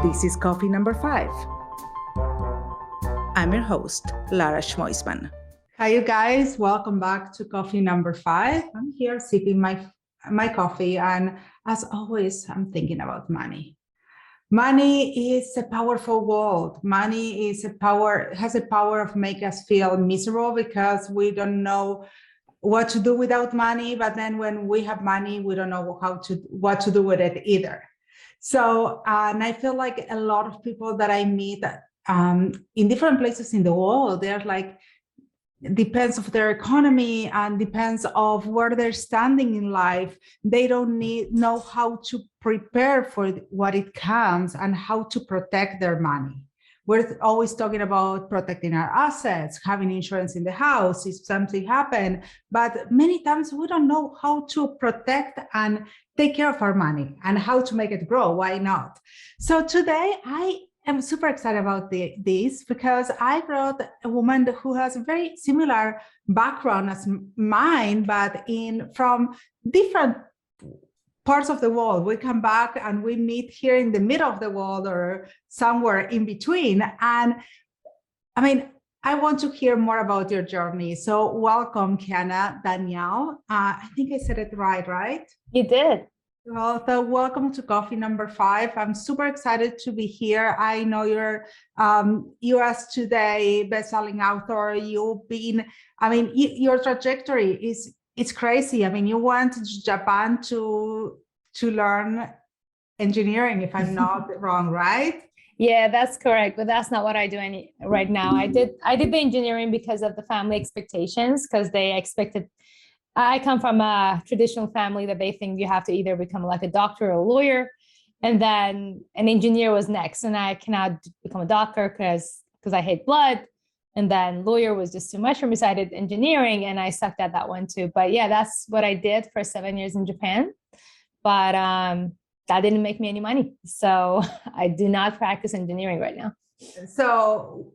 This is coffee number 5. I'm your host, Lara Schmoisman. Hi, you guys. Welcome back to coffee number 5. I'm here sipping my coffee, and as always, I'm thinking about money. Money is a powerful world. Money is has a power of making us feel miserable because we don't know what to do without money. But then when we have money, we don't know what to do with it either. So, and I feel like a lot of people that I meet in different places in the world, they're like, depends of their economy and depends of where they're standing in life. They don't know how to prepare for what it comes and how to protect their money. We're always talking about protecting our assets, having insurance in the house if something happened, but many times we don't know how to protect and take care of our money and how to make it grow. Why not? So today I'm super excited about this because I brought a woman who has a very similar background as mine, but from different parts of the world. We come back and we meet here in the middle of the world or somewhere in between. And I mean, I want to hear more about your journey. So welcome, Kiana Danial. I think I said it right? You did. Well, so welcome to coffee number 5. I'm super excited to be here. I know you're US Today bestselling author. Your trajectory it's crazy. I mean, you went to Japan to learn engineering, if I'm not wrong, right? Yeah, that's correct. But that's not what I do right now. I did the engineering because of the family expectations, because they expected. I come from a traditional family that they think you have to either become like a doctor or a lawyer, and then an engineer was next. And I cannot become a doctor because I hate blood. And then lawyer was just too much for me. So I did engineering and I sucked at that one too. But yeah, that's what I did for 7 years in Japan. But that didn't make me any money. So I do not practice engineering right now. So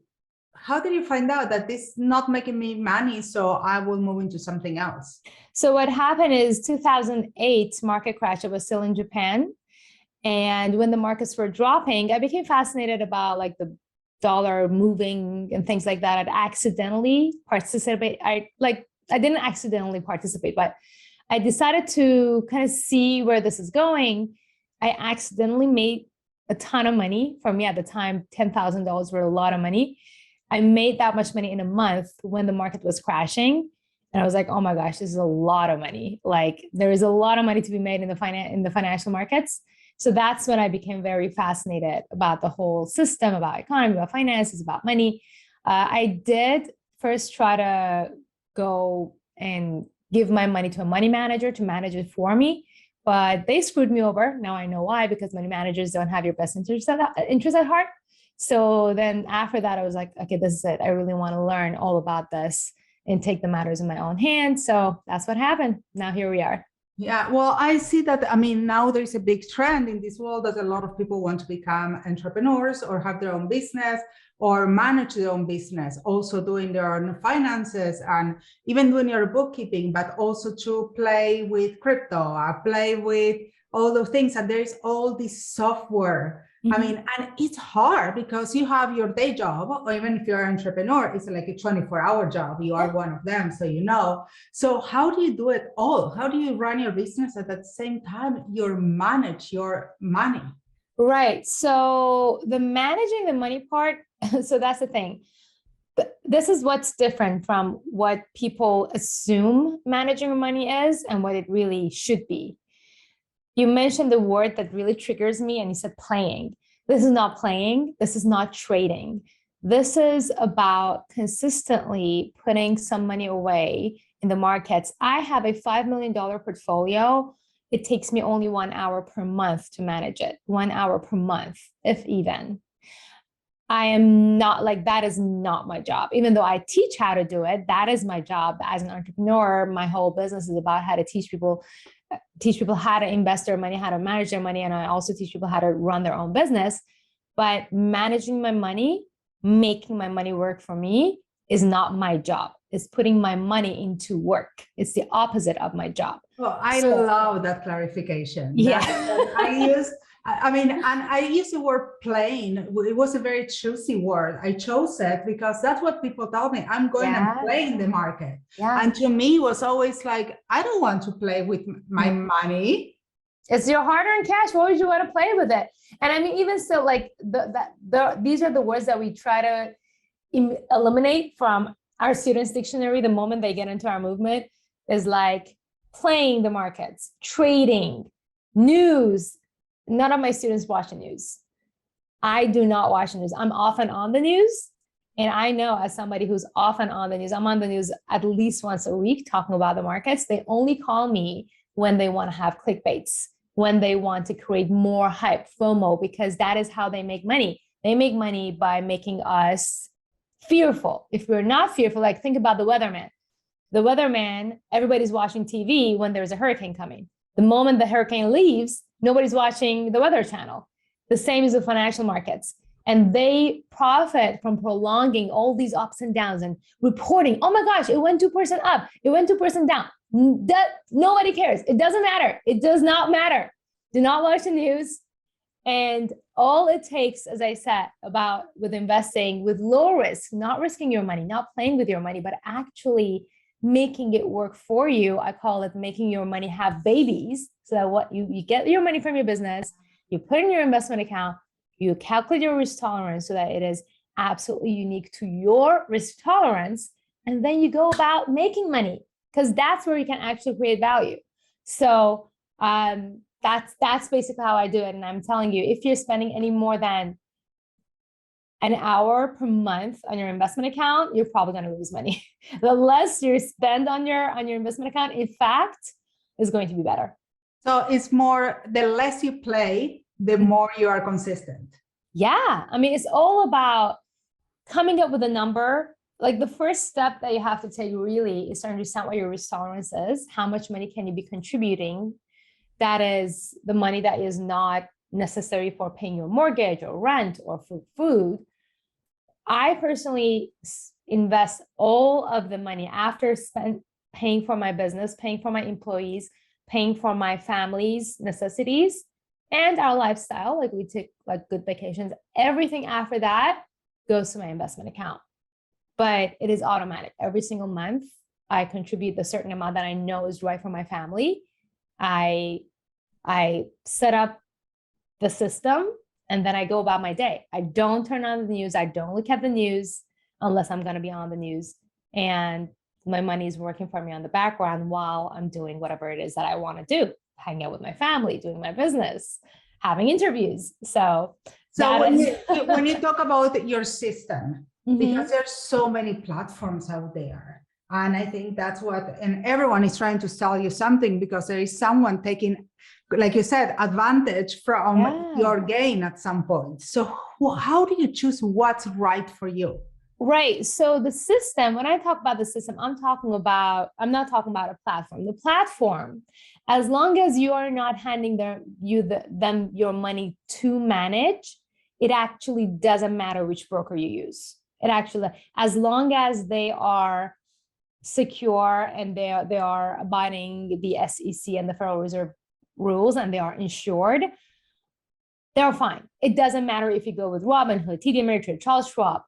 how did you find out that this is not making me money, so I will move into something else? So what happened is 2008 market crash. I was still in Japan. And when the markets were dropping, I became fascinated about like the dollar moving and things like that. I'd accidentally participate. I didn't accidentally participate, but I decided to kind of see where this is going. I accidentally made a ton of money. For me at the time, $10,000 were a lot of money. I made that much money in a month when the market was crashing. And I was like, oh my gosh, this is a lot of money. Like there is a lot of money to be made in the financial markets. So that's when I became very fascinated about the whole system, about economy, about finances, about money. I did first try to go and give my money to a money manager to manage it for me, but they screwed me over. Now I know why, because money managers don't have your best interest at heart. So then after that, I was like, okay, this is it. I really want to learn all about this and take the matters in my own hands. So that's what happened. Now here we are. Yeah, well, I see that. I mean, now there's a big trend in this world that a lot of people want to become entrepreneurs or have their own business or manage their own business, also doing their own finances and even doing your bookkeeping, but also to play with crypto, play with all those things. And there's all this software. Mm-hmm. I mean, and it's hard because you have your day job, or even if you're an entrepreneur, it's like a 24-hour job. You are one of them, so you know. So how do you do it all? How do you run your business at the same time you manage your money? Right. So the managing the money part, so that's the thing. This is what's different from what people assume managing money is and what it really should be. You mentioned the word that really triggers me, and you said playing. This is not playing. This is not trading. This is about consistently putting some money away in the markets. I have a $5 million portfolio. It takes me only 1 hour per month to manage it. 1 hour per month, if even. I am not like, that is not my job. Even though I teach how to do it, that is my job as an entrepreneur. My whole business is about how to teach people how to invest their money, how to manage their money. And I also teach people how to run their own business. But managing my money, making my money work for me is not my job. It's putting my money into work. It's the opposite of my job. Well, I love that clarification. Yeah. I mean, and I use the word playing. It was a very choosy word. I chose it because that's what people told me. I'm going and playing the market. Yeah. And to me, it was always like, I don't want to play with my money. It's your hard-earned cash. Why would you want to play with it? And I mean, even still, like these are the words that we try to eliminate from our students' dictionary the moment they get into our movement, is like playing the markets, trading, news. None of my students watch the news. I do not watch the news. I'm often on the news. And I know, as somebody who's often on the news, I'm on the news at least once a week talking about the markets. They only call me when they want to have clickbaits, when they want to create more hype, FOMO, because that is how they make money. They make money by making us fearful. If we're not fearful, like think about the weatherman. The weatherman, everybody's watching TV when there's a hurricane coming. The moment the hurricane leaves, nobody's watching the Weather Channel. The same is with financial markets. And they profit from prolonging all these ups and downs and reporting, oh my gosh, it went 2% up, it went 2% down. Nobody cares. It doesn't matter. It does not matter. Do not watch the news. And all it takes, as I said, about with investing with low risk, not risking your money, not playing with your money, but actually making it work for you. I call it making your money have babies. So that what you get your money from your business, you put in your investment account, you calculate your risk tolerance so that it is absolutely unique to your risk tolerance. And then you go about making money, because that's where you can actually create value. So that's basically how I do it. And I'm telling you, if you're spending any more than an hour per month on your investment account, you're probably going to lose money. The less you spend on your investment account, in fact, is going to be better. So it's more, the less you play, the more you are consistent. Yeah. I mean, it's all about coming up with a number. Like the first step that you have to take really is to understand what your risk tolerance is. How much money can you be contributing? That is the money that is not necessary for paying your mortgage or rent or for food. I personally invest all of the money after paying for my business, paying for my employees, paying for my family's necessities and our lifestyle. Like we take like good vacations. Everything after that goes to my investment account. But it is automatic. Every single month, I contribute the certain amount that I know is right for my family. I set up the system, and then I go about my day. I don't turn on the news. I don't look at the news unless I'm going to be on the news. And my money is working for me on the background while I'm doing whatever it is that I want to do, hanging out with my family, doing my business, having interviews. So when you talk about your system, because there's so many platforms out there. And I think that's what, and everyone is trying to sell you something because there is someone taking, like you said, advantage from your gain at some point. So how do you choose what's right for you? Right. So the system, when I talk about the system, I'm not talking about a platform. The platform, as long as you are not handing them your money to manage, it actually doesn't matter which broker you use. It actually, as long as they are secure and they are abiding the SEC and the Federal Reserve rules and they are insured, they're fine. It doesn't matter if you go with Robinhood, TD Ameritrade, Charles Schwab,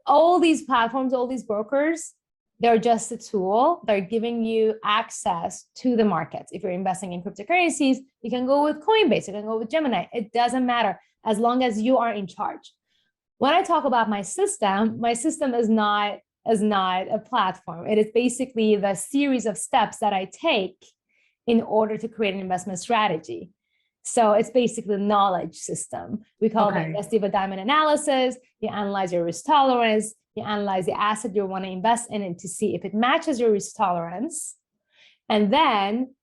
all these platforms, all these brokers, they're just a tool. They're giving you access to the markets. If you're investing in cryptocurrencies, you can go with Coinbase, you can go with Gemini. It doesn't matter as long as you are in charge. When I talk about my system is not a platform. It is basically the series of steps that I take in order to create an investment strategy. So it's basically a knowledge system. We call it Invest Diva diamond analysis. You analyze your risk tolerance. You analyze the asset you want to invest in and to see if it matches your risk tolerance. And then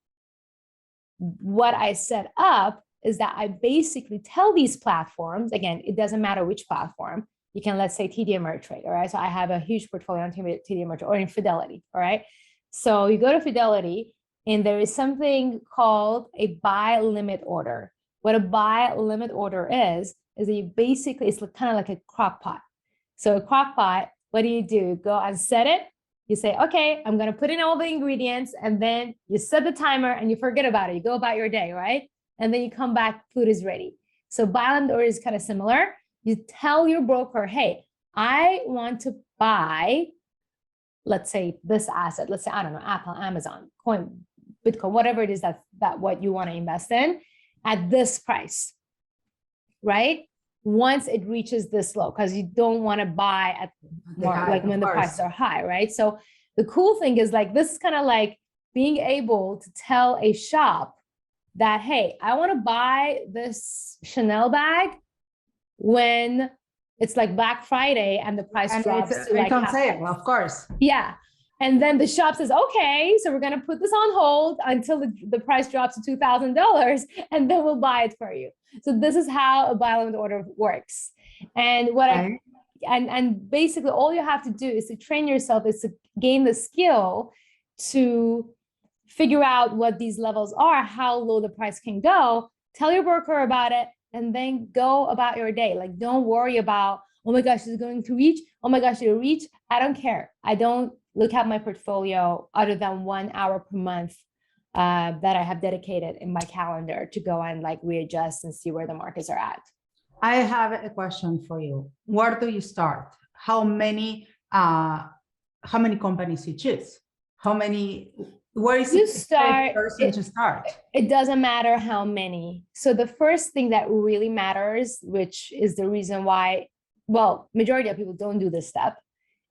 what I set up is that I basically tell these platforms, again, it doesn't matter which platform. You can, let's say, TD Ameritrade, all right? So I have a huge portfolio on TD Ameritrade or in Fidelity, all right? So you go to Fidelity, and there is something called a buy limit order. What a buy limit order is that you basically, it's kind of like a crock pot. So a crock pot, what do? Go and set it. You say, okay, I'm going to put in all the ingredients, and then you set the timer and you forget about it. You go about your day, right? and then you come back, food is ready. So buy and order is kind of similar. You tell your broker, hey, I want to buy, let's say this asset, let's say, I don't know, Apple, Amazon, coin, Bitcoin, whatever it is that what you want to invest in at this price, right? Once it reaches this low, because you don't want to buy at like when the prices are high, right? So the cool thing is like, this is kind of like being able to tell a shop that, hey, I want to buy this Chanel bag when it's like Black Friday and the price drops to like on sale, of course. Yeah. And then the shop says, okay, so we're going to put this on hold until the price drops to $2,000 and then we'll buy it for you. So this is how a buy limit order works. And what and basically all you have to do is to train yourself, is to gain the skill to figure out what these levels are, how low the price can go, tell your broker about it, and then go about your day. Like, don't worry about, oh my gosh, is it going to reach? Oh my gosh, it'll reach. I don't care. I don't look at my portfolio other than 1 hour per month that I have dedicated in my calendar to go and like readjust and see where the markets are at. I have a question for you. Where do you start? How many companies you choose? Where is you it start person to start? It doesn't matter how many. So the first thing that really matters, which is the reason why, well, majority of people don't do this step,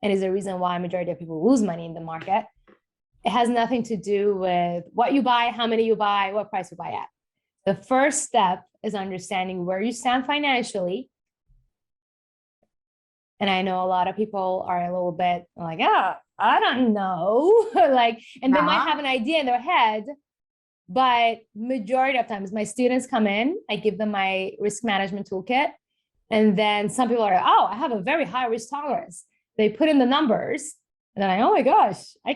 and is the reason why majority of people lose money in the market. It has nothing to do with what you buy, how many you buy, what price you buy at. The first step is understanding where you stand financially. And I know a lot of people are a little bit like, I don't know, like, and they might have an idea in their head, but majority of times my students come in, I give them my risk management toolkit. And then some people are like, oh, I have a very high risk tolerance. They put in the numbers and then oh my gosh, I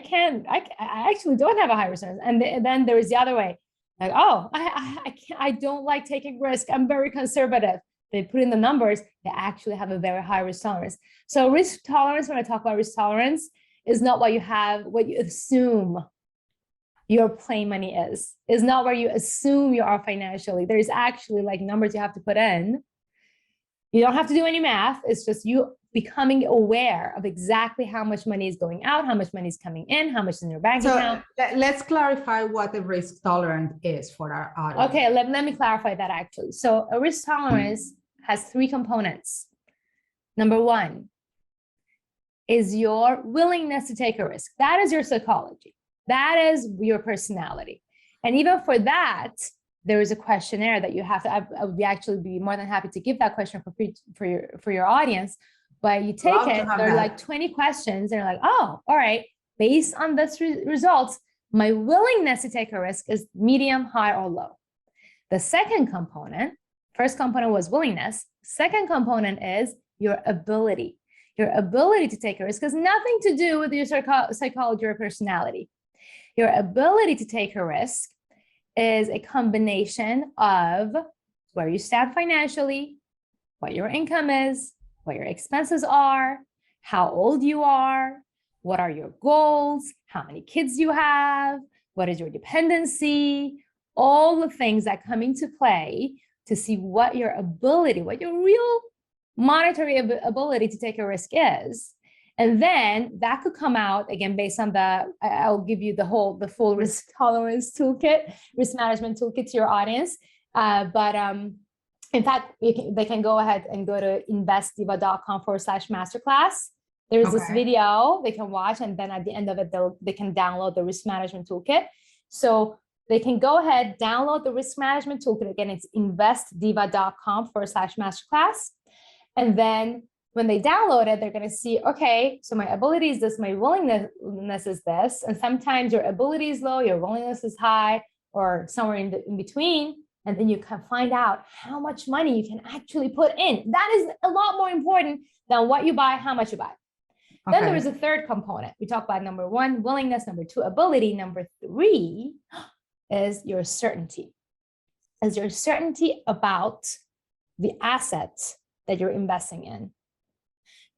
actually don't have a high risk tolerance. And then there is the other way. Like, oh, I don't like taking risk. I'm very conservative. They put in the numbers, they actually have a very high risk tolerance. So risk tolerance, when I talk about risk tolerance, is not what you assume your play money is not where you assume you are financially. There's actually like numbers you have to put in. You don't have to do any math. It's just you becoming aware of exactly how much money is going out, how much money is coming in, how much is in your bank account. Let's clarify what a risk tolerance is for our audience. Okay, let me clarify that actually. So a risk tolerance has 3 components. Number 1 is your willingness to take a risk. That is your psychology. That is your personality. And even for that, there is a questionnaire that you have to, I would actually be more than happy to give that question for your audience, but you take it, there are like 20 questions and you're like, oh, all right, based on this results, my willingness to take a risk is medium, high, or low. The second component, first component was willingness. Second component is your ability. Your ability to take a risk has nothing to do with your psychology or personality. Your ability to take a risk is a combination of where you stand financially, what your income is, what your expenses are, how old you are, what are your goals, how many kids you have, what is your dependency, all the things that come into play to see what your ability, what your real monetary ability to take a risk is. And then that could come out again based on I'll give you the full risk tolerance toolkit, risk management toolkit to your audience. In fact, they can go ahead and go to investdiva.com/masterclass. There's this video they can watch, and then at the end of it, they can download the risk management toolkit. So they can go ahead, download the risk management toolkit. Again, it's investdiva.com/masterclass. And then when they download it, they're going to see, okay, so my ability is this, my willingness is this. And sometimes your ability is low, your willingness is high, or somewhere in between. And then you can find out how much money you can actually put in. That is a lot more important than what you buy, how much you buy. Okay. Then there is a third component. We talk about number 1, willingness, number 2, ability. Number 3 is your certainty. Is your certainty about the assets that you're investing in.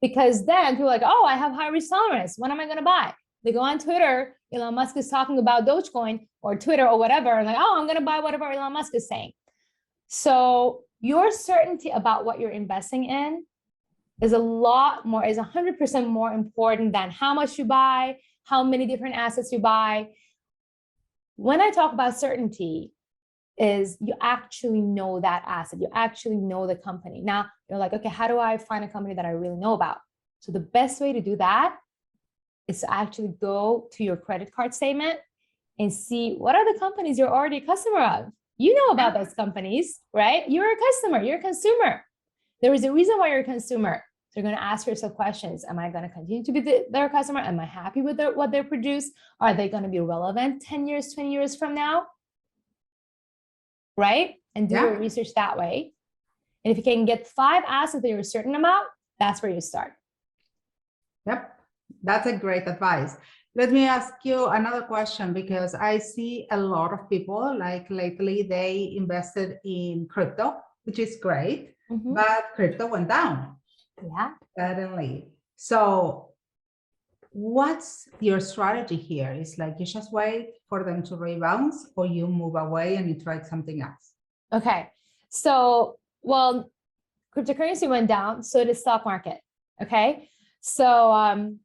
Because then people are like, oh, I have high risk tolerance. What am I going to buy? They go on Twitter, Elon Musk is talking about Dogecoin or Twitter or whatever, and like, oh, I'm going to buy whatever Elon Musk is saying. So your certainty about what you're investing in is 100% more important than how much you buy, how many different assets you buy. When I talk about certainty, is you actually know that asset, you actually know the company. Now you're like, okay, how do I find a company that I really know about? So the best way to do that is to actually go to your credit card statement and see what are the companies you're already a customer of. You know about those companies, right? You're a customer, you're a consumer. There is a reason why you're a consumer. So you're going to ask yourself questions. Am I going to continue to be their customer? Am I happy with what they produce? Are they going to be relevant 10 years, 20 years from now? Right? And do your research that way. And if you can get 5 assets that you're certain about, that's where you start. Yep, that's a great advice. Let me ask you another question, because I see a lot of people, like lately, they invested in crypto, which is great, but crypto went down. Yeah. Suddenly. So what's your strategy here? Is like you just wait for them to rebound, or you move away and you try something else? Okay. So, well, cryptocurrency went down, so did stock market. Okay. So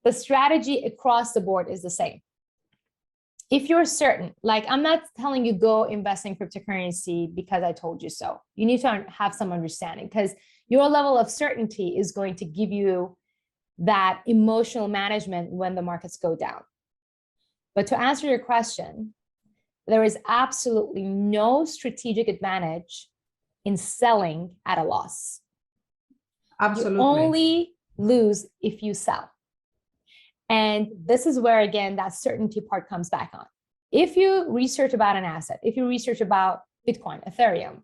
the strategy across the board is the same. If you're certain, like I'm not telling you go invest in cryptocurrency because I told you so. You need to have some understanding, because your level of certainty is going to give you that emotional management when the markets go down. But to answer your question, there is absolutely no strategic advantage in selling at a loss. Absolutely. You only lose if you sell. And this is where, again, that certainty part comes back on. If you research about an asset, if you research about Bitcoin, Ethereum,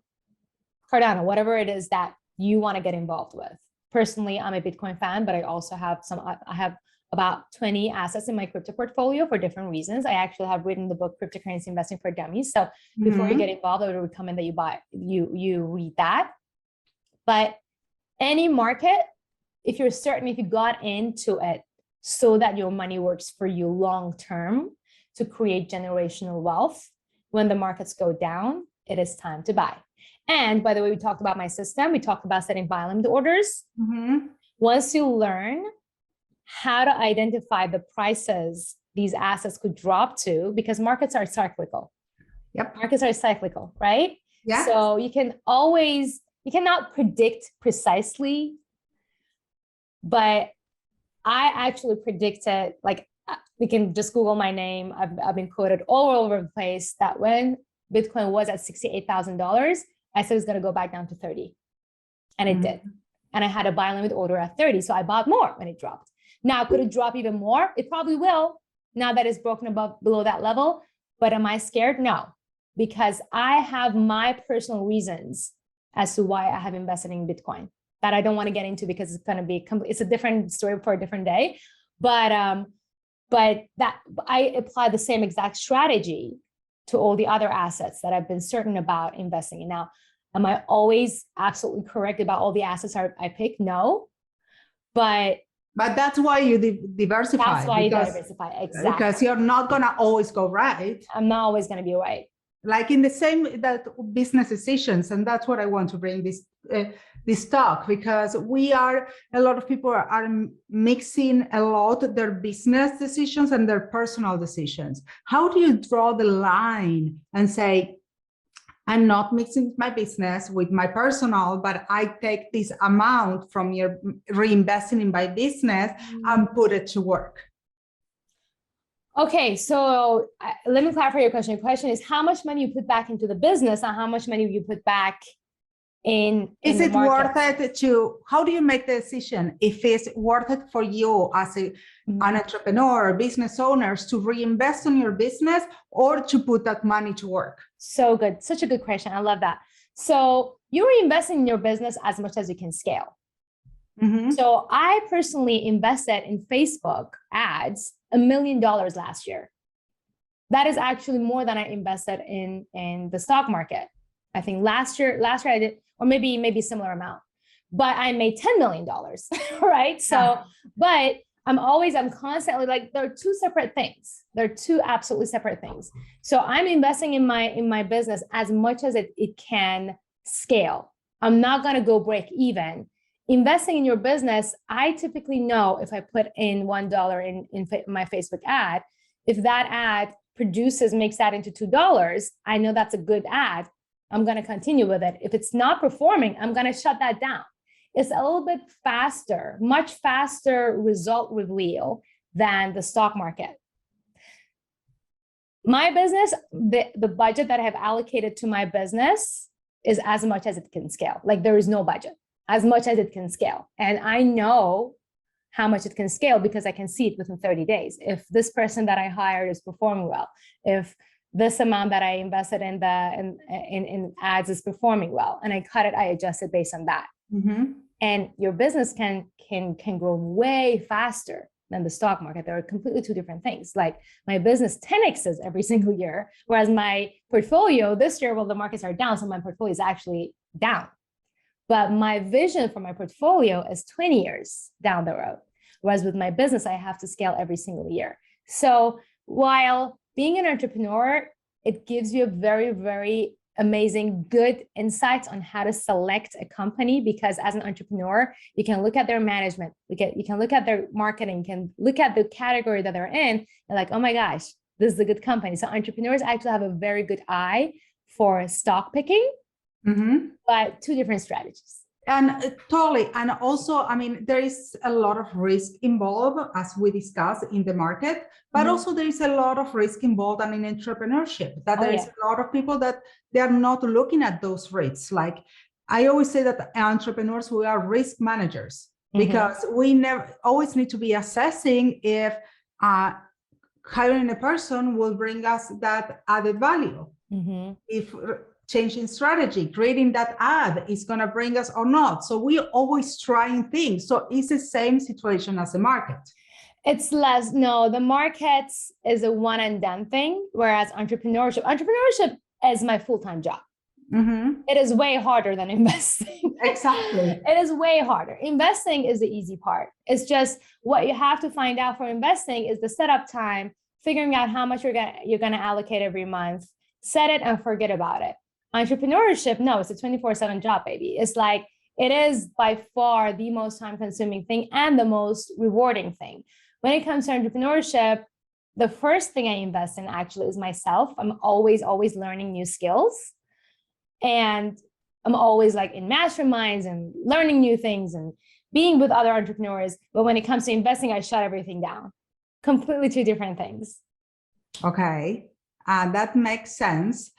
Cardano, whatever it is that you want to get involved with. Personally, I'm a Bitcoin fan, but I also have I have about 20 assets in my crypto portfolio for different reasons. I actually have written the book Cryptocurrency Investing for Dummies. So before you get involved, I would recommend that you read that. But any market, if you're certain, if you got into it so that your money works for you long term to create generational wealth, when the markets go down, it is time to buy. And by the way, we talked about my system. We talked about setting buy limit orders. Once you learn how to identify the prices these assets could drop to, because markets are cyclical. Yep. Markets are cyclical, right? Yeah. So you cannot predict precisely, but I actually predicted, like, we can just Google my name. I've been quoted all over the place that when Bitcoin was at $68,000, I said it's going to go back down to 30. And it did. And I had a buy limit order at 30. So I bought more when it dropped. Now, could it drop even more? It probably will, now that it's broken below that level. But am I scared? No, because I have my personal reasons as to why I have invested in Bitcoin that I don't want to get into, because it's going to be it's a different story for a different day. But that I apply the same exact strategy to all the other assets that I've been certain about investing in. Now, am I always absolutely correct about all the assets I pick? No, but that's why you diversify. That's why you diversify, exactly. Because you're not going to always go right. I'm not always going to be right. Like in the same that business decisions, and that's what I want to bring this talk, because a lot of people are mixing a lot their business decisions and their personal decisions. How do you draw the line and say, I'm not mixing my business with my personal, but I take this amount from your reinvesting in my business and put it to work? Okay, so let me clarify your question. Your question is how much money you put back into the business and how much money you put back in Is it market. worth it to, how do you make the decision if it's worth it for you as an entrepreneur or business owners to reinvest in your business or to put that money to work? So good. Such a good question. I love that. So you're reinvesting in your business as much as you can scale. So I personally invested in Facebook ads $1 million last year. That is actually more than I invested in the stock market. I think last year I did, or maybe similar amount, but I made $10 million, right? So, but I'm constantly like, they're two separate things. They're two absolutely separate things. So I'm investing in my business as much as it can scale. I'm not going to go break even. Investing in your business, I typically know if I put in $1 in my Facebook ad, if that ad makes that into $2, I know that's a good ad. I'm going to continue with it. If it's not performing, I'm going to shut that down. It's a little bit faster, much faster result reveal than the stock market. My business, the budget that I have allocated to my business is as much as it can scale. Like there is no budget, as much as it can scale. And I know how much it can scale because I can see it within 30 days. If this person that I hired is performing well, if this amount that I invested in in ads is performing well, and I cut it, I adjust it based on that. Mm-hmm. And your business can grow way faster than the stock market. There are completely two different things. Like my business 10x's every single year, whereas my portfolio this year, well, the markets are down, so my portfolio is actually down. But my vision for my portfolio is 20 years down the road. Whereas with my business, I have to scale every single year. So while being an entrepreneur, it gives you a very, very amazing, good insights on how to select a company, because as an entrepreneur, you can look at their management, you can look at their marketing, you can look at the category that they're in, and like, oh my gosh, this is a good company. So entrepreneurs actually have a very good eye for stock picking, but two different strategies. And totally. And also, I mean, there is a lot of risk involved, as we discussed in the market, but also there is a lot of risk involved in entrepreneurship, that there is a lot of people that they are not looking at those risks. Like I always say that entrepreneurs, we are risk managers, because we always need to be assessing if hiring a person will bring us that added value. If changing strategy, creating that ad is going to bring us or not. So we always trying things. So it's the same situation as the market. It's less, no, the market is a one and done thing, whereas entrepreneurship is my full-time job. It is way harder than investing. Exactly. It is way harder. Investing is the easy part. It's just what you have to find out for investing is the setup time, figuring out how much you're going to allocate every month, set it and forget about it. Entrepreneurship, no, it's a 24/7 job, baby. It's like, it is by far the most time consuming thing and the most rewarding thing. When it comes to entrepreneurship, the first thing I invest in actually is myself. I'm always learning new skills. And I'm always like in masterminds and learning new things and being with other entrepreneurs. But when it comes to investing, I shut everything down. Completely two different things. Okay, that makes sense.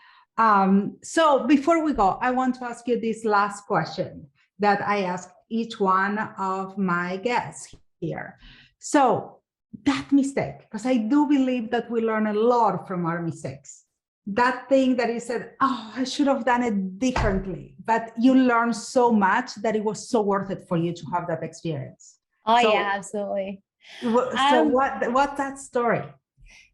So before we go, I want to ask you this last question that I ask each one of my guests here. So that mistake, because I do believe that we learn a lot from our mistakes. That thing that you said, oh, I should have done it differently, but you learned so much that it was so worth it for you to have that experience. Oh, so, yeah, absolutely. So what's that story?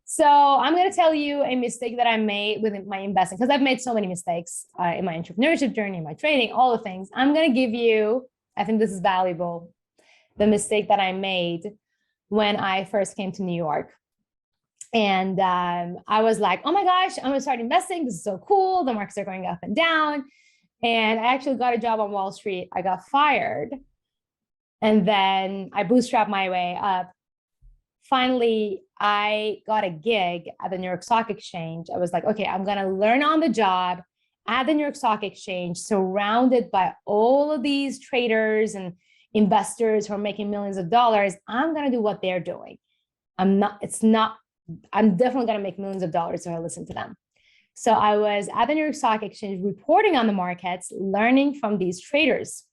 So I'm going to tell you a mistake that I made with my investing, because I've made so many mistakes in my entrepreneurship journey, my trading, all the things. I'm going to give you, I think this is valuable, the mistake that I made when I first came to New York. And I was like, oh my gosh, I'm going to start investing. This is so cool. The markets are going up and down. And I actually got a job on Wall Street. I got fired. And then I bootstrapped my way up. Finally, I got a gig at the New York Stock Exchange. I was like, okay, I'm going to learn on the job at the New York Stock Exchange, surrounded by all of these traders and investors who are making millions of dollars. I'm going to do what they're doing. I'm definitely going to make millions of dollars if I listen to them. So I was at the New York Stock Exchange reporting on the markets, learning from these traders.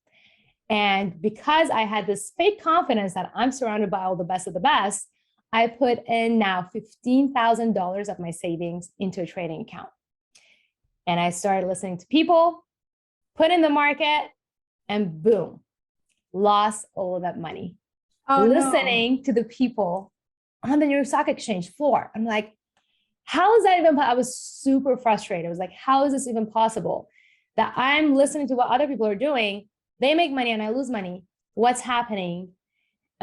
And because I had this fake confidence that I'm surrounded by all the best of the best, I put in now $15,000 of my savings into a trading account. And I started listening to people, put in the market, and boom, lost all of that money. Listening to the people on the New York Stock Exchange floor. I'm like, how is that even possible? I was super frustrated. I was like, how is this even possible that I'm listening to what other people are doing? They make money and I lose money. What's happening?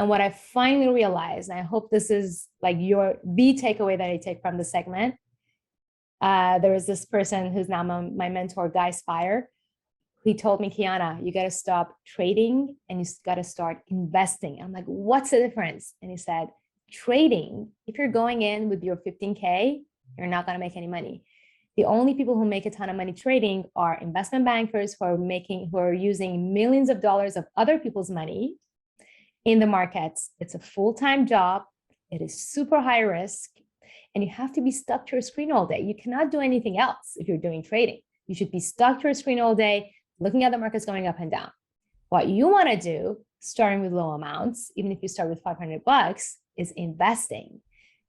And what I finally realized, and I hope this is like the takeaway that I take from the segment. There was this person who's now my mentor, Guy Spire. He told me, Kiana, you got to stop trading and you got to start investing. I'm like, what's the difference? And he said, trading, if you're going in with your 15K, you're not going to make any money. The only people who make a ton of money trading are investment bankers who are using millions of dollars of other people's money in the markets. It's a full-time job. It is super high risk. And you have to be stuck to your screen all day. You cannot do anything else if you're doing trading. You should be stuck to your screen all day, looking at the markets going up and down. What you want to do, starting with low amounts, even if you start with $500, is investing.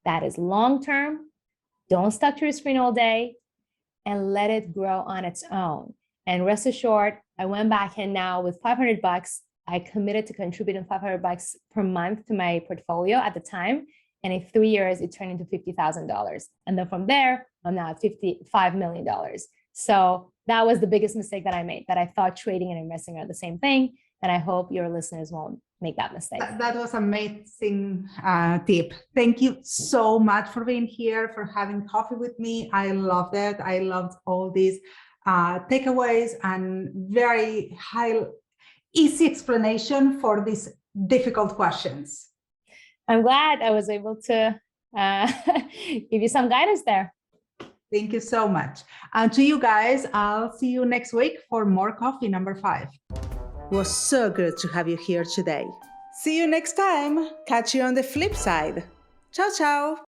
That is long-term. Don't stuck to your screen all day and let it grow on its own. And rest assured, I went back in now with $500. I committed to contributing $500 per month to my portfolio at the time. And in 3 years, it turned into $50,000. And then from there, I'm now at $55 million. So that was the biggest mistake that I made, that I thought trading and investing are the same thing. And I hope your listeners won't make that mistake. That was amazing tip. Thank you so much for being here, for having coffee with me. I loved it. I loved all these takeaways and very easy explanation for these difficult questions. I'm glad I was able to give you some guidance there. Thank you so much. And to you guys, I'll see you next week for more coffee number 5. It was so good to have you here today. See you next time. Catch you on the flip side. Ciao, ciao.